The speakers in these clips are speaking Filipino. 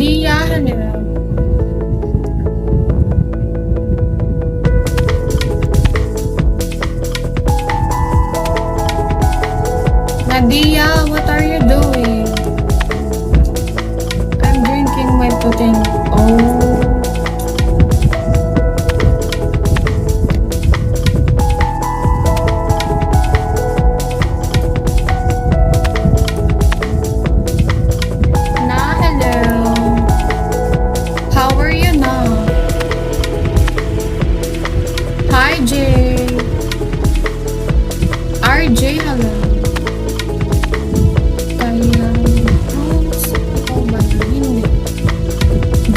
Nadia, hello. Nadia, what are you doing? I'm drinking my pudding. Oh. Na, hello. How are you now? Hi, Jay. RJ, hello.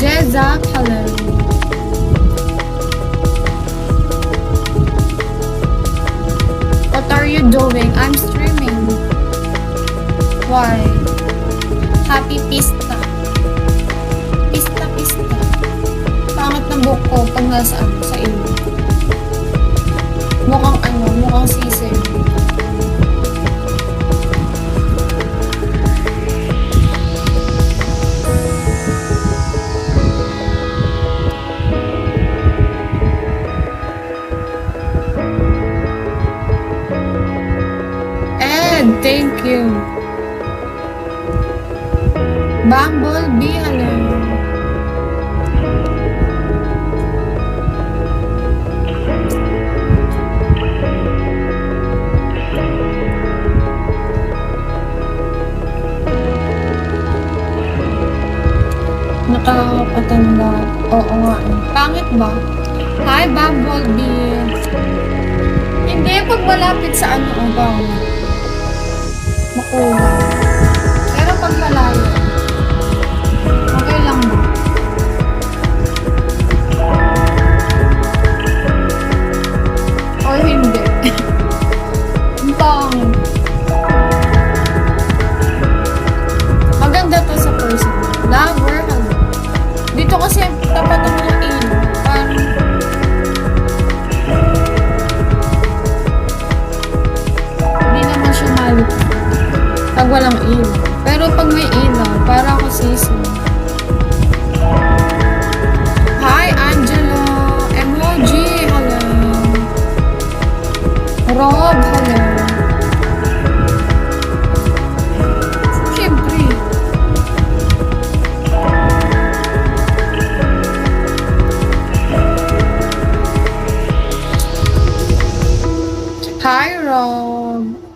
Jezak, hello. What are you doing? I'm streaming. Why? Happy pista. Pista, pista. Pangat ng buhok ko pag nasaan sa iyo. Mukhang sisig. Thank you. Bumblebee, hello. Nakakatanda. Oo nga. Pangit ba? Hi, Bumblebee. Hindi, pag malapit sa ano o bang makuha. Pero pag malayo, okay lang ba? O hindi. Ang pangit. Maganda to sa person. Lover, ano? Dito kasi tapat ng mga ilaw. Parang hindi naman siya malit. Pag walang ilaw. Pero pag may ilaw, para ako sisi. Hi, Angelo. Emoji, hello. Rob, hello. Siyempre. Hi, Rob.